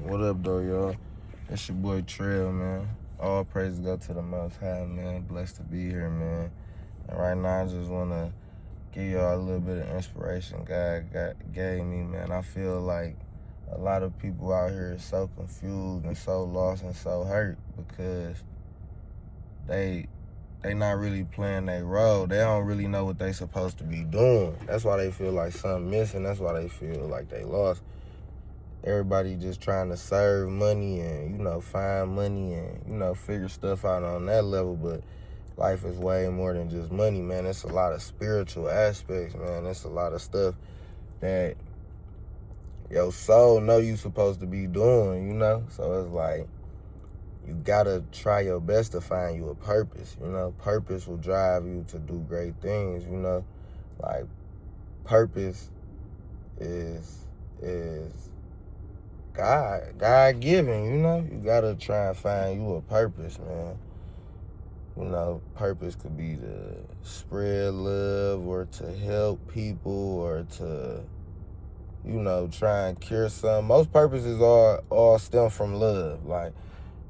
What up, though, y'all? It's your boy Trail, man. All praise go to the Most High, man. Blessed to be here, man. And right now, I just want to give y'all a little bit of inspiration God gave me, man. I feel like a lot of people out here are so confused and so lost and so hurt because they not really playing their role. They don't really know what they supposed to be doing. That's why they feel like something missing. That's why they feel like they lost. Everybody just trying to serve money and, find money and, figure stuff out on that level. But life is way more than just money, man. It's a lot of spiritual aspects, man. It's a lot of stuff that your soul know you supposed to be doing, So it's like, you gotta try your best to find you a purpose, Purpose will drive you to do great things, Like, purpose is God-given, You gotta try and find you a purpose, man. Purpose could be to spread love or to help people or to, try and cure something. Most purposes all stem from love. Like,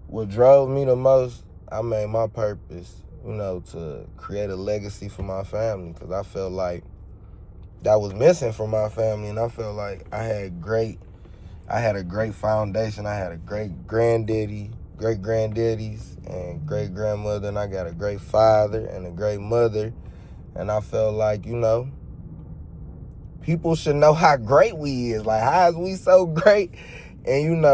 what drove me the most, I made my purpose, to create a legacy for my family because I felt like that was missing from my family, and I felt like I had a great foundation. I had a great granddaddy, great granddaddies, and great grandmother, and I got a great father and a great mother. And I felt like, people should know how great we is. Like, how is we so great? And,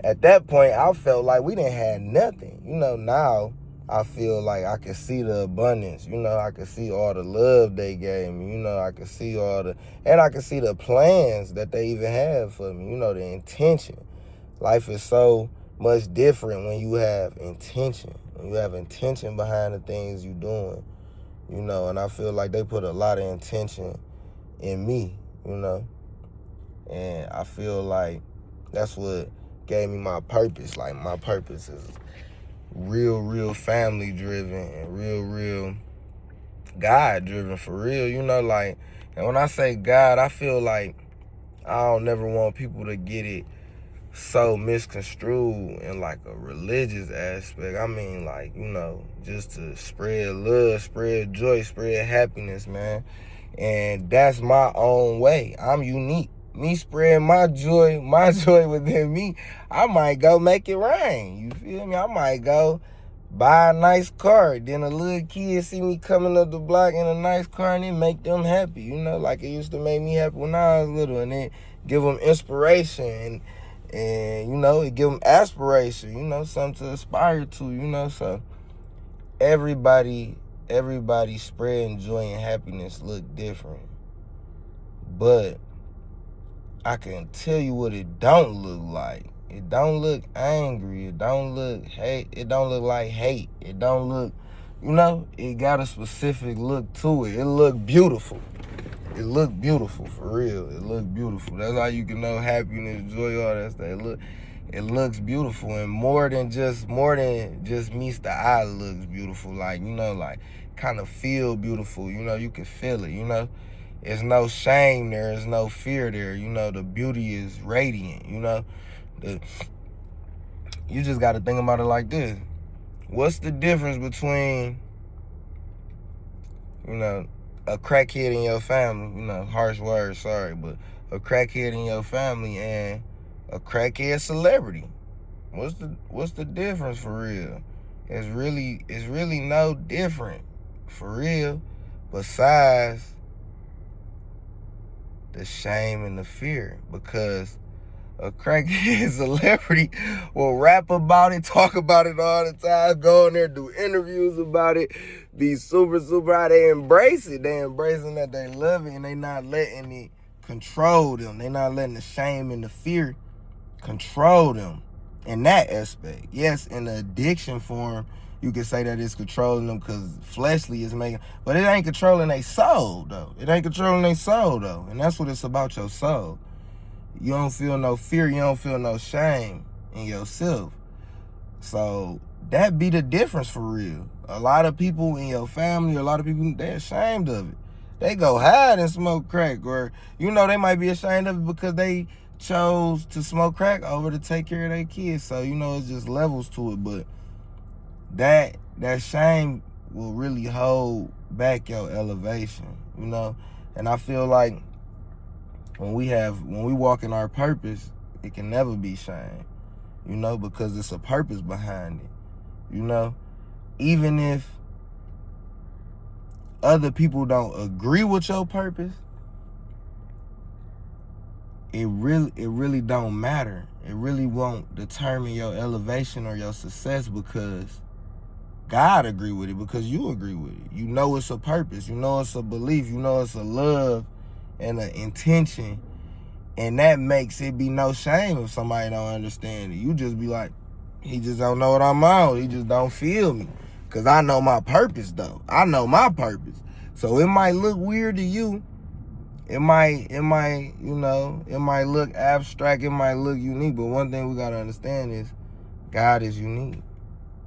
at that point, I felt like we didn't have nothing. Now I feel like I can see the abundance. I can see all the love they gave me. I can see and I can see the plans that they even have for me. The intention. Life is so much different when you have intention. When you have intention behind the things you're doing. And I feel like they put a lot of intention in me, And I feel like that's what gave me my purpose. Like, my purpose is real family driven and real God driven for real, and when I say God, I feel like I don't never want people to get it so misconstrued in like a religious aspect. I mean, like, just to spread love, spread joy, spread happiness, man. And that's my own way. I'm unique. Me spreading my joy within me, I might go make it rain. You feel me? I might go buy a nice car. Then a little kid see me coming up the block in a nice car and it make them happy, like it used to make me happy when I was little. And then give them inspiration and it give them aspiration, something to aspire to, So everybody spreading joy and happiness look different. But I can tell you what it don't look like. It don't look angry. It don't look hate. It don't look like hate. It don't look, it got a specific look to it. It look beautiful. It look beautiful, for real. It look beautiful. That's how you can know happiness, joy, all that stuff. It looks beautiful, and more than just meets the eye looks beautiful. Like, like kind of feel beautiful. You can feel it, There's no shame there. There's no fear there. The beauty is radiant, You just got to think about it like this. What's the difference between, a crackhead in your family, harsh words, sorry, but a crackhead in your family and a crackhead celebrity? What's the difference for real? It's really no different for real, besides the shame and the fear, because a crackhead celebrity will rap about it, talk about it all the time, go in there, do interviews about it, be super high. They embrace it. They embracing that they love it, and they not letting it control them. They not letting the shame and the fear control them in that aspect. Yes, in the addiction form, you can say that it's controlling them because fleshly is making, but it ain't controlling their soul, though. It ain't controlling their soul, though, and that's what it's about, your soul. You don't feel no fear. You don't feel no shame in yourself. So that be the difference for real. A lot of people in your family, a lot of people, they're ashamed of it. They go hide and smoke crack, or, they might be ashamed of it because they chose to smoke crack over to take care of their kids. So, you know, it's just levels to it. But that shame will really hold back your elevation, you know? And I feel like when we walk in our purpose, it can never be shame, you know, because it's a purpose behind it, you know? Even if other people don't agree with your purpose, it really don't matter. It really won't determine your elevation or your success, because God agree with it, because you agree with it. You know it's a purpose. You know it's a belief. You know it's a love and an intention. And that makes it be no shame if somebody don't understand it. You just be like, he just don't know what I'm on. He just don't feel me. Because I know my purpose, though. I know my purpose. So it might look weird to you. It might, you know, it might look abstract. It might look unique. But one thing we got to understand is God is unique.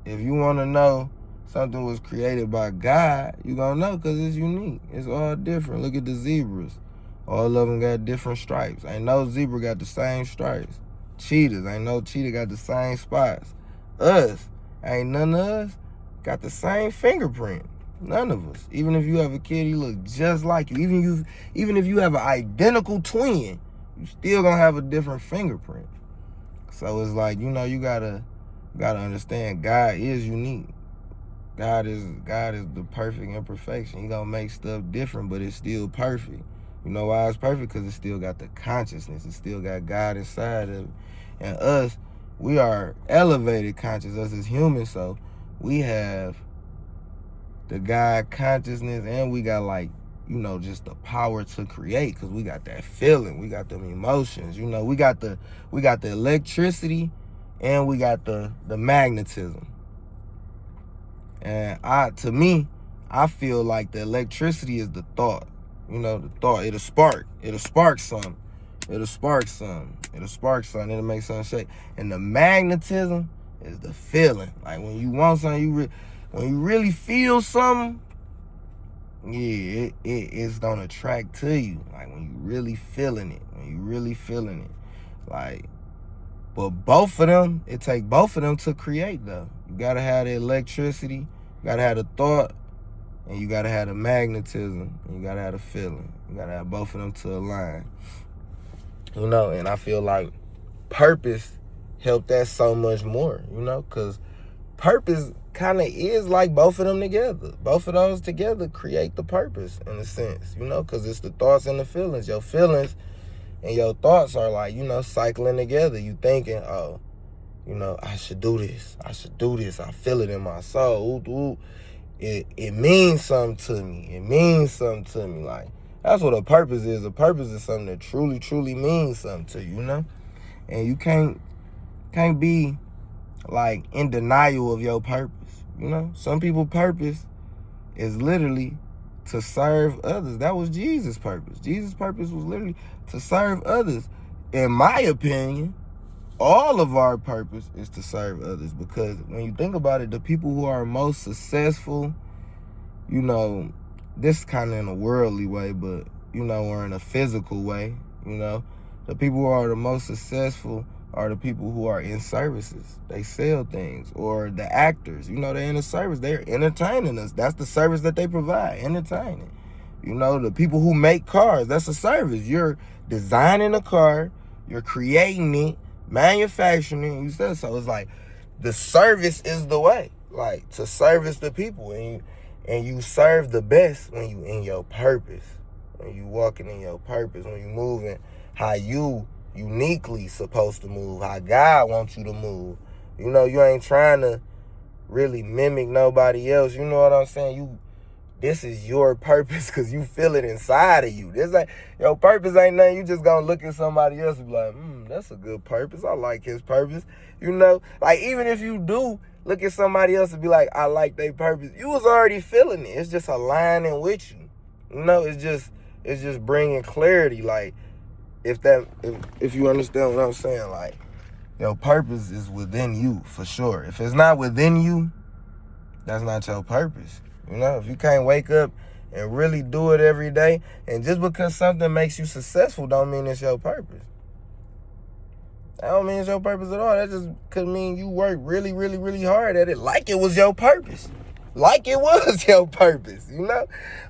If you want to know something was created by God, you going to know, because it's unique. It's all different. Look at the zebras. All of them got different stripes. Ain't no zebra got the same stripes. Cheetahs, ain't no cheetah got the same spots. Us, ain't none of us got the same fingerprint. None of us. Even if you have a kid, he look just like you. Even if you have an identical twin, you still gonna have a different fingerprint. So it's like, you know, you gotta understand God is unique. God is the perfect imperfection. He gonna make stuff different, but it's still perfect. You know why it's perfect? Because it still got the consciousness. It still got God inside of it. And us, we are elevated conscious, us as humans, so we have the God consciousness, and we got, like, you know, just the power to create, because we got that feeling. We got them emotions. You know, we got the electricity, and we got the magnetism. And to me, I feel like the electricity is the thought. You know, the thought, it'll spark something. It'll spark something. It'll make something shake. And the magnetism is the feeling. Like when you want something, when you really feel something, yeah, it's gonna attract to you. Like when you really feeling it. Like, but both of them, it take both of them to create, though. You gotta have the electricity, you gotta have the thought, and you gotta have the magnetism, and you gotta have the feeling. You gotta have both of them to align. You know, and I feel like purpose helped that so much more, you know, because purpose kind of is like both of them together. Both of those together create the purpose, in a sense, you know, because it's the thoughts and the feelings. Your feelings and your thoughts are, like, you know, cycling together. You thinking, oh, you know, I should do this. I feel it in my soul. Ooh. It means something to me. Like, that's what a purpose is. A purpose is something that truly, truly means something to you, you know? And you can't be, like, in denial of your purpose, you know? Some people's purpose is literally to serve others. That was Jesus' purpose. Jesus' purpose was literally to serve others. In my opinion, all of our purpose is to serve others, because when you think about it, the people who are most successful, you know, this kind of in a worldly way, but, you know, or in a physical way, you know, the people who are the most successful are the people who are in services. They sell things. Or the actors, you know, they're in a service. They're entertaining us. That's the service that they provide, entertaining. You know, the people who make cars, that's a service. You're designing a car, you're creating it, manufacturing it, you said so. It's like the service is the way, like, to service the people, and you serve the best when you in your purpose, when you walking in your purpose, when you moving how you uniquely supposed to move, how God wants you to move. You know, you ain't trying to really mimic nobody else. You know what I'm saying? This is your purpose because you feel it inside of you. This ain't, your purpose ain't nothing. You just gonna look at somebody else and be like, that's a good purpose. I like his purpose. You know, like, even if you do look at somebody else and be like, I like their purpose, you was already feeling it. It's just aligning with you. You know, it's just bringing clarity. Like, if you understand what I'm saying, like, your purpose is within you, for sure. If it's not within you, that's not your purpose. You know, if you can't wake up and really do it every day, and just because something makes you successful don't mean it's your purpose. That don't mean it's your purpose at all. That just could mean you work really, really, really hard at it like it was your purpose. Like it was your purpose, you know?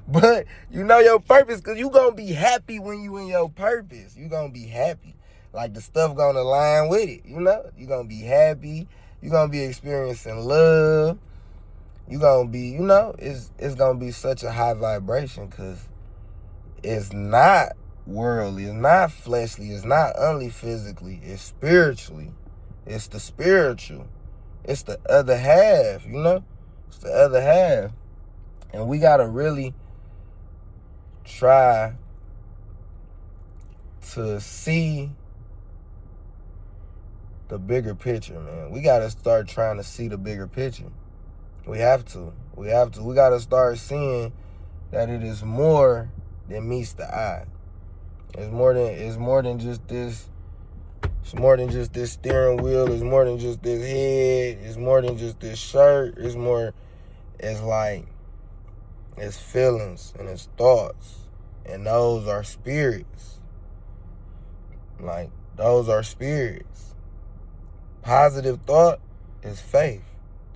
But you know your purpose because you going to be happy when you in your purpose. You going to be happy. Like the stuff going to align with it, you know? You going to be happy. You going to be experiencing love. You going to be, you know, it's going to be such a high vibration because it's not worldly, it's not fleshly, it's not only physically, it's spiritually. It's the spiritual. It's the other half, you know? It's the other half. And we got to really try to see the bigger picture, man. We got to start trying to see the bigger picture. We have to. We got to start seeing that it is more than meets the eye. It's more than just this. It's more than just this steering wheel. It's more than just this head. It's more than just this shirt. It's feelings and it's thoughts. And those are spirits. Like, those are spirits. Positive thought is faith.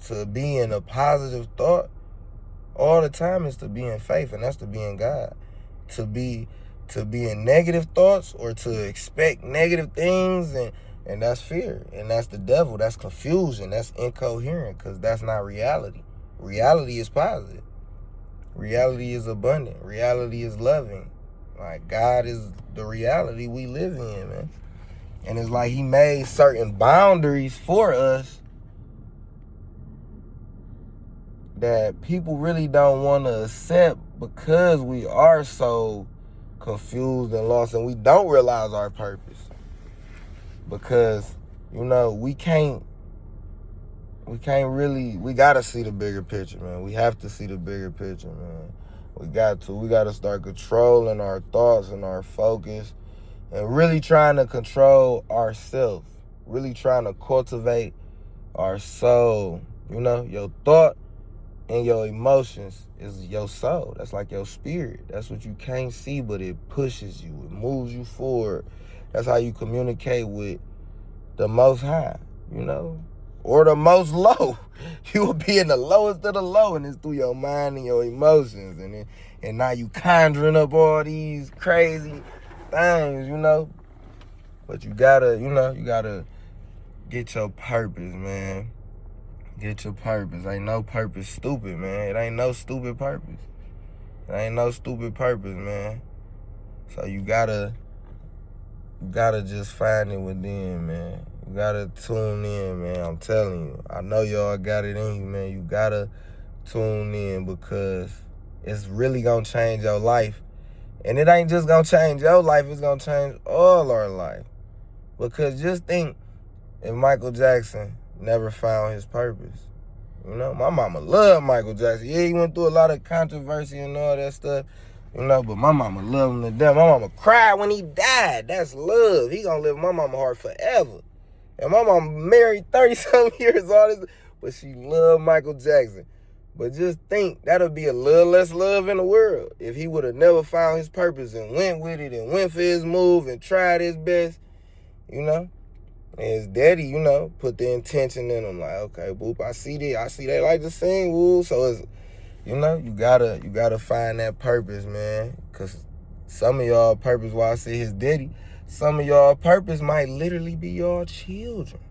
To be in a positive thought all the time is to be in faith, and that's to be in God. To be in negative thoughts or to expect negative things, and that's fear, and that's the devil, that's confusion, that's incoherent, because that's not reality. Reality is positive. Reality is abundant. Reality is loving. Like, God is the reality we live in, man. And it's like he made certain boundaries for us that people really don't want to accept because we are so confused and lost and we don't realize our purpose. Because, you know, we can't really, we got to see the bigger picture, man. We have to see the bigger picture, man. We got to start controlling our thoughts and our focus and really trying to control ourselves, really trying to cultivate our soul. You know, your thought and your emotions is your soul. That's like your spirit. That's what you can't see, but it pushes you. It moves you forward. That's how you communicate with the Most High, you know? Or the most low. You will be in the lowest of the low, and it's through your mind and your emotions. And now you conjuring up all these crazy things, you know? But you gotta get your purpose, man. Get your purpose. Ain't no purpose stupid, man. It ain't no stupid purpose. It ain't no stupid purpose, man. So you gotta just find it within, man. You gotta tune in, man. I'm telling you. I know y'all got it in you, man. You gotta tune in because it's really gonna change your life. And it ain't just gonna change your life, it's gonna change all our life. Because just think if Michael Jackson never found his purpose. You know, my mama loved Michael Jackson. Yeah, he went through a lot of controversy and all that stuff, you know, but my mama loved him to death. My mama cried when he died. That's love. He gonna live in my mama heart forever. And my mama married 30-something years, all this, but she loved Michael Jackson. But just think, that'll be a little less love in the world if he would have never found his purpose and went with it and went for his move and tried his best, you know. And his daddy, you know, put the intention in him, like, okay, boop, I see they like to sing, woo. So it's, you know, you gotta find that purpose, man. Cause some of y'all purpose, while I say his daddy, some of y'all purpose might literally be your children.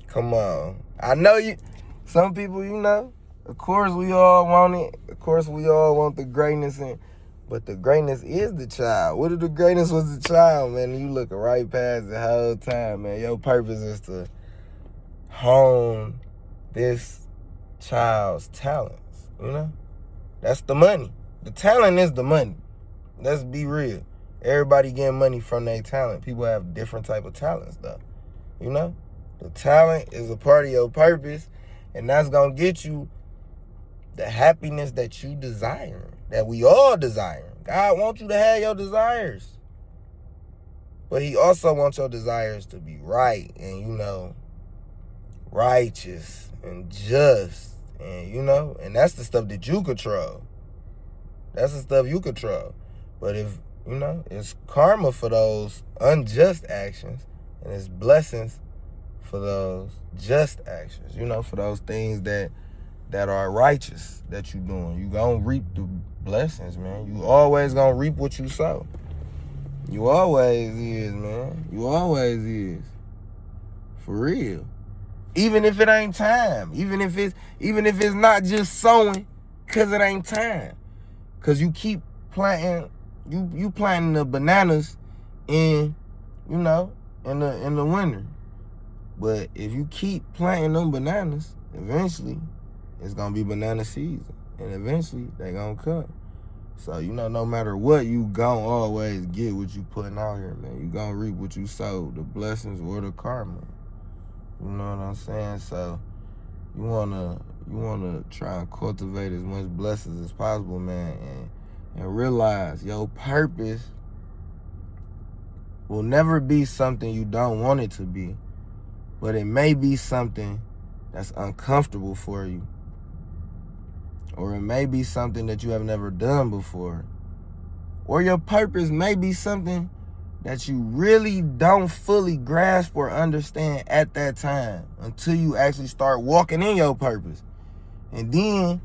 Come on. I know some people, you know, of course we all want it. Of course we all want the greatness, but the greatness is the child. What if the greatness was the child, man? And you looking right past the whole time, man. Your purpose is to hone this child's talents, you know? That's the money. The talent is the money. Let's be real. Everybody getting money from their talent. People have different type of talents, though, you know? The talent is a part of your purpose, and that's going to get you the happiness that you desire, that we all desire. God wants you to have your desires. But he also wants your desires to be right and, you know, righteous and just. And, you know, and that's the stuff that you control. That's the stuff you control. But if, you know, it's karma for those unjust actions, And it's blessings for those just actions, you know, for those things that are righteous that you doing. You gonna reap the blessings, man. You always gonna reap what you sow. You always is, man. You always is. For real. Even if it ain't time. Even if it's not just sowing cause it ain't time. Cause you keep planting, you planting the bananas in, you know, in the winter. But if you keep planting them bananas, eventually it's gonna be banana season. And eventually they gonna come. So, you know, no matter what, you gonna always get what you putting out here, man. You gonna reap what you sowed, the blessings or the karma. You know what I'm saying? So you wanna try and cultivate as much blessings as possible, man, and realize your purpose will never be something you don't want it to be, but it may be something that's uncomfortable for you. Or it may be something that you have never done before. Or your purpose may be something that you really don't fully grasp or understand at that time until you actually start walking in your purpose. And then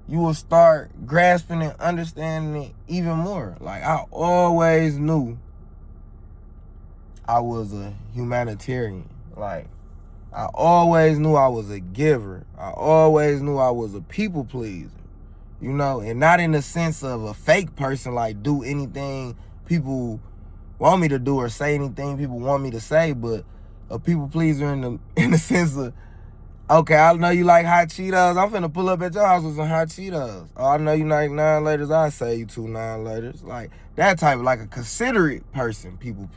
you will start grasping and understanding it even more. Like, I always knew I was a humanitarian. Like, I always knew I was a giver. I always knew I was a people pleaser. You know, and not in the sense of a fake person, like do anything people want me to do or say anything people want me to say, but a people pleaser in the sense of, okay, I know you like hot Cheetos. I'm finna pull up at your house with some hot Cheetos. Oh, I know you like 9-laters. I'll say you 2 9-laters. Like that type of, like a considerate person, people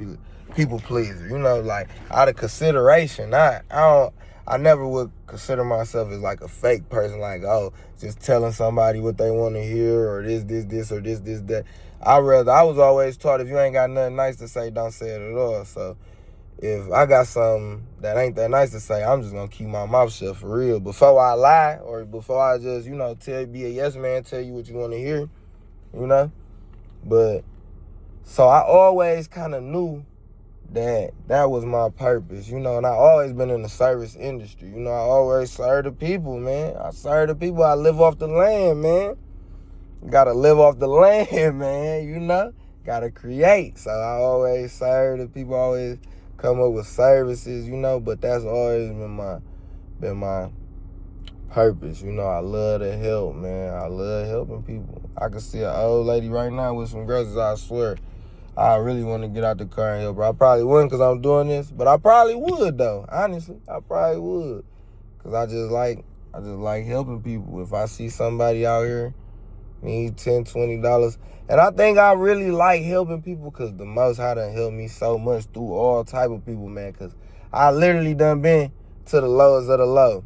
pleaser. You know, like out of consideration. I never would consider myself as like a fake person, like, oh, just telling somebody what they want to hear or this, or this, that. I was always taught if you ain't got nothing nice to say, don't say it at all. So if I got something that ain't that nice to say, I'm just going to keep my mouth shut for real. Before I lie or before I just, you know, be a yes man, tell you what you want to hear, you know. But so I always kind of knew that was my purpose, you know, and I always been in the service industry. You know, I always serve the people, man. I serve the people. I live off the land, man. Gotta live off the land, man, you know. Gotta create. So I always serve the people, always come up with services, you know, but that's always been my purpose. You know, I love to help, man. I love helping people. I can see an old lady right now with some groceries, I swear. I really want to get out the car and help her. I probably wouldn't because I'm doing this, but I probably would though. Honestly, I probably would, because I just like helping people. If I see somebody out here need $10, $20, and I think I really like helping people because the Most High done helped me so much through all type of people, man. Because I literally done been to the lowest of the low.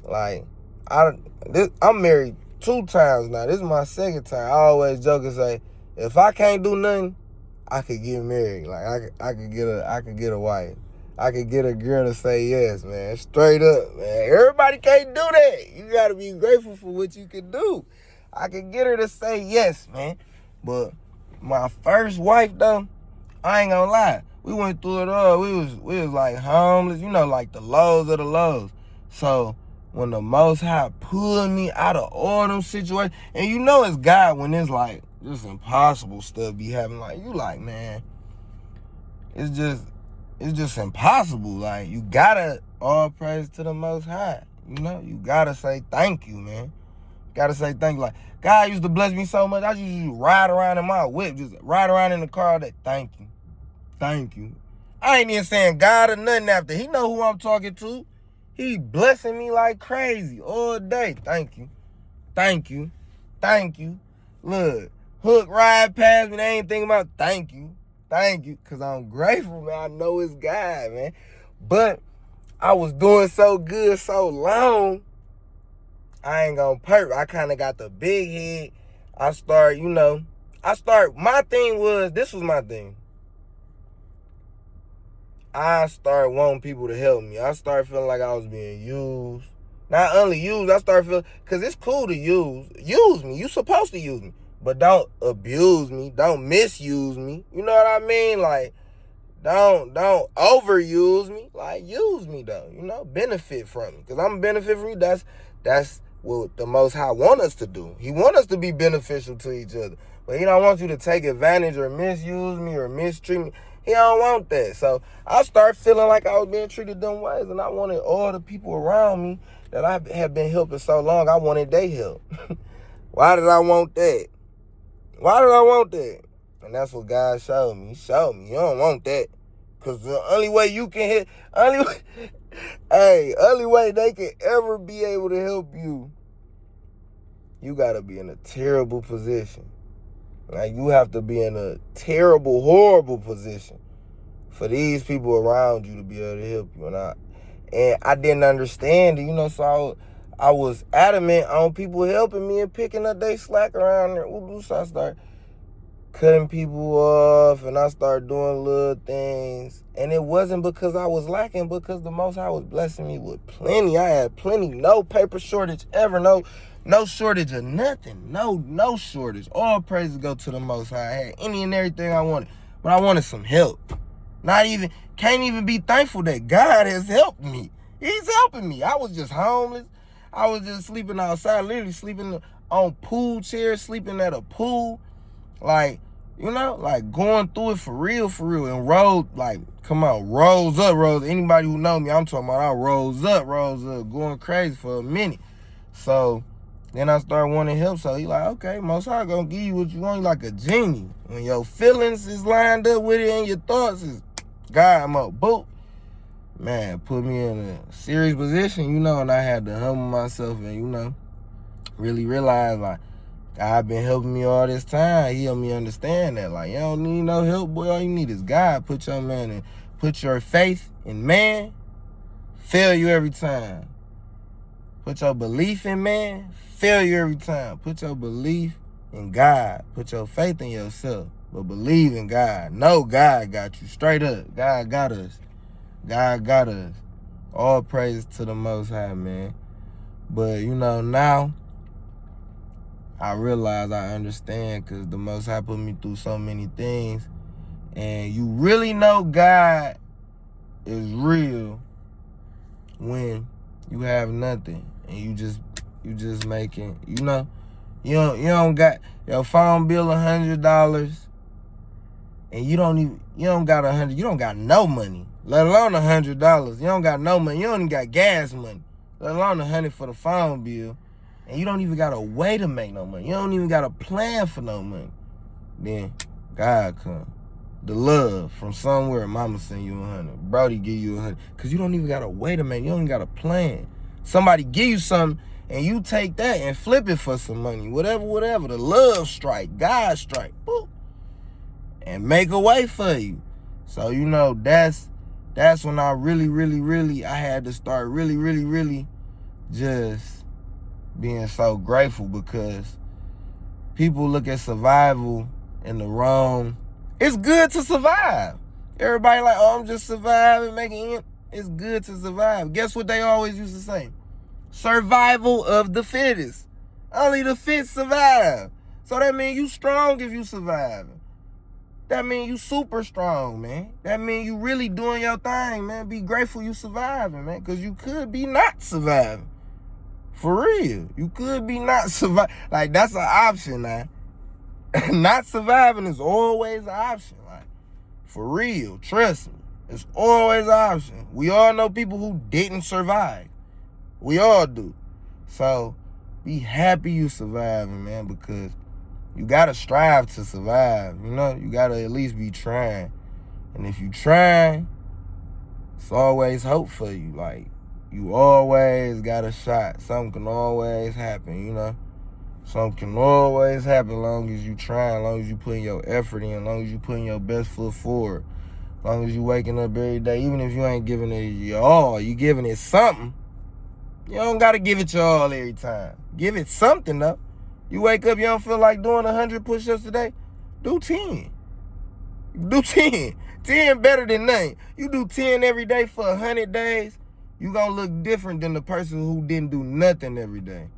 Like I'm married 2 times now. This is my 2nd time. I always joke and say, if I can't do nothing, I could get married. Like I could get a wife. I could get a girl to say yes, man. Straight up, man. Everybody can't do that. You gotta be grateful for what you can do. I could get her to say yes, man. But my first wife though, I ain't gonna lie. We went through it all. We was like homeless, you know, like the lows of the lows. So when the Most High pulled me out of all them situations, and you know it's God when it's like just impossible stuff be happening. Like you like, man, it's just impossible. Like you gotta all praise to the Most High. You know, you gotta say thank you, man. Gotta say thank you. Like God used to bless me so much. I used to ride around in my whip, just ride around in the car all day. Thank you. Thank you. I ain't even saying God or nothing after. He know who I'm talking to. He blessing me like crazy all day. Thank you. Thank you. Thank you. Look, Hook ride past me. They ain't thinking about thank you. Thank you. Because I'm grateful, man. I know it's God, man. But I was doing so good so long, I ain't gonna perp. I kind of got the big head. My thing was, this was my thing. I started wanting people to help me. I started feeling like I was being used. Not only used, I started feeling, because it's cool to use. Use me. You supposed to use me. But don't abuse me. Don't misuse me. You know what I mean? Like, Don't overuse me. Like, use me though, you know, benefit from me. Cause I'm benefit from you. That's what the Most High want us to do. He want us to be beneficial to each other. But he don't want you to take advantage or misuse me or mistreat me. He don't want that. So I start feeling like I was being treated dumb ways, and I wanted all the people around me that I have been helping so long, I wanted their help. Why did I want that? Why did I want that? And that's what God showed me. He showed me you don't want that. Because the only way you can hit, only way they can ever be able to help you, you got to be in a terrible position. Like, you have to be in a terrible, horrible position for these people around you to be able to help you. And I didn't understand it, you know, so I was adamant on people helping me and picking up their slack around there. So I started cutting people off, and I started doing little things. And it wasn't because I was lacking, because the Most High was blessing me with plenty. I had plenty, no paper shortage ever, no shortage of nothing, no shortage. All praises go to the Most High. I had any and everything I wanted, but I wanted some help. Can't even be thankful that God has helped me. He's helping me. I was just homeless. I was just sleeping outside, literally sleeping on pool chairs, sleeping at a pool. Like, you know, like going through it for real. And rose up. Anybody who know me, I'm talking about I rose up, going crazy for a minute. So then I started wanting help. So he like, okay, Most High gonna give you what you want. You like a genie. When your feelings is lined up with it and your thoughts is God mode, boop. Man, put me in a serious position, you know, and I had to humble myself and, you know, really realize, like, God been helping me all this time. He helped me understand that. Like, you don't need no help, boy. All you need is God. Put your faith in man, fail you every time. Put your belief in man, fail you every time. Put your belief in God. Put your faith in yourself, but believe in God. Know God got you. Straight up. God got us. God got us. All praise to the Most High, man. But, you know, now I realize I understand, because the Most High put me through so many things. And you really know God is real when you have nothing and you just making, you know, you don't got your phone bill $100, and you don't got $100, you don't got no money, let alone $100. You don't got no money, you don't even got gas money, let alone $100 for the phone bill. And you don't even got a way to make no money. You don't even got a plan for no money. Then God come. The love from somewhere, mama send you $100. Brody give you $100. Because you don't even got a way to make. You don't even got a plan. Somebody give you something, and you take that and flip it for some money. Whatever. The love strike. God strike. Boop. And make a way for you. So, you know, that's when I really, I had to start really just being so grateful, because people look at survival in the wrong. It's good to survive. Everybody like, oh, I'm just surviving, making it. It's good to survive. Guess what they always used to say? Survival of the fittest. Only the fit survive. So that means you strong if you surviving. That means you super strong, man. That means you really doing your thing, man. Be grateful you surviving, man, because you could be not surviving. For real. You could be not surviving. Like, that's an option now. Not surviving is always an option. Like, for real. Trust me. It's always an option. We all know people who didn't survive. We all do. So, be happy you surviving, man, because you got to strive to survive. You know? You got to at least be trying. And if you trying, it's always hope for you. Like, you always got a shot. Something can always happen, you know? Something can always happen as long as you try, as long as you putting your effort in, as long as you putting your best foot forward, as long as you waking up every day, even if you ain't giving it your all, you giving it something. You don't got to give it your all every time. Give it something, though. You wake up, you don't feel like doing 100 push-ups today? Do 10. Do 10. 10 better than nothing. You do 10 every day for 100 days, you gonna look different than the person who didn't do nothing every day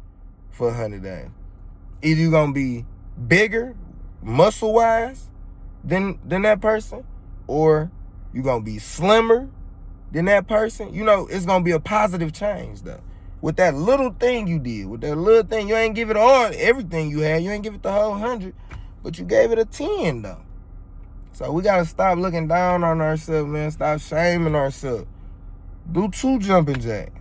for 100 days. Either you gonna be bigger, muscle-wise, than that person, or You gonna be slimmer than that person. You know, it's gonna be a positive change though. With that little thing you did, with that little thing, you ain't give it all, everything you had. You ain't give it the whole 100, but you gave it a 10 though. So we gotta stop looking down on ourselves, man. Stop shaming ourselves. Do 2 jumping jacks.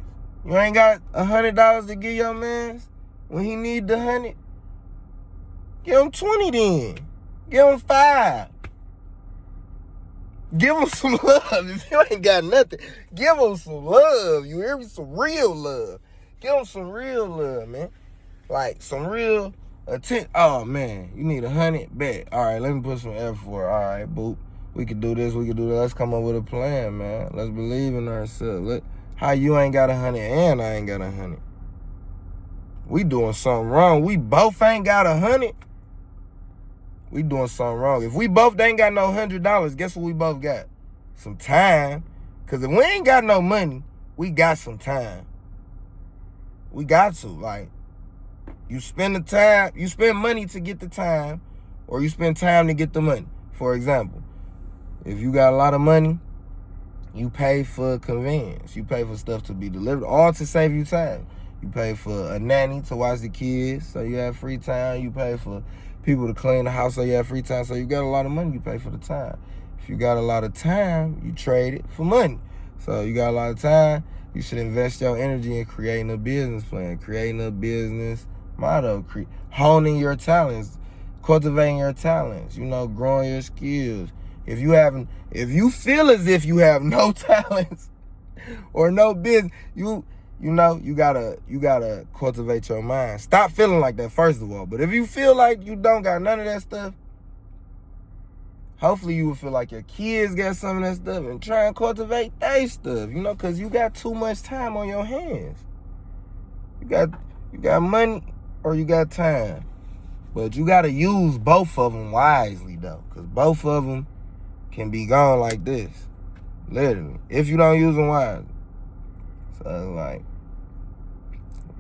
You ain't got $100 to give your man when he need the 100. Give him 20 then. Give him 5. Give him some love. If you ain't got nothing, give him some love. You hear me? Some real love. Give him some real love, man. Like some real attention. Oh man, you need 100? Bet. All right, let me put some effort for it. All right, boop. We can do this. We can do that. Let's come up with a plan, man. Let's believe in ourselves. How you ain't got 100 and I ain't got 100? We doing something wrong. We both ain't got 100. We doing something wrong. If we both ain't got no $100, guess what we both got? Some time. Because if we ain't got no money, we got some time. We got to. Like, you spend the time, you spend money to get the time, or you spend time to get the money. For example, if you got a lot of money, you pay for convenience. You pay for stuff to be delivered, all to save you time. You pay for a nanny to watch the kids, so you have free time. You pay for people to clean the house, so you have free time. So you got a lot of money, you pay for the time. If you got a lot of time, you trade it for money. So you got a lot of time, you should invest your energy in creating a business plan, creating a business motto, honing your talents, cultivating your talents, you know, growing your skills. If you feel as if you have no talents or no business, you gotta cultivate your mind. Stop feeling like that, first of all. But if you feel like you don't got none of that stuff, hopefully you will feel like your kids got some of that stuff and try and cultivate their stuff, you know, because you got too much time on your hands. You got money or you got time. But you gotta use both of them wisely though, because both of them can be gone like this, literally, if you don't use them wisely. So it's like,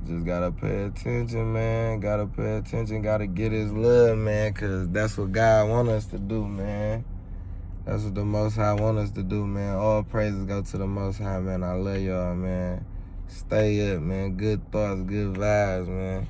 you just gotta pay attention, man. Gotta pay attention, gotta get his love, man, because that's what God want us to do, man. That's what the Most High want us to do, man. All praises go to the Most High, man. I love y'all, man. Stay up, man. Good thoughts, good vibes, man.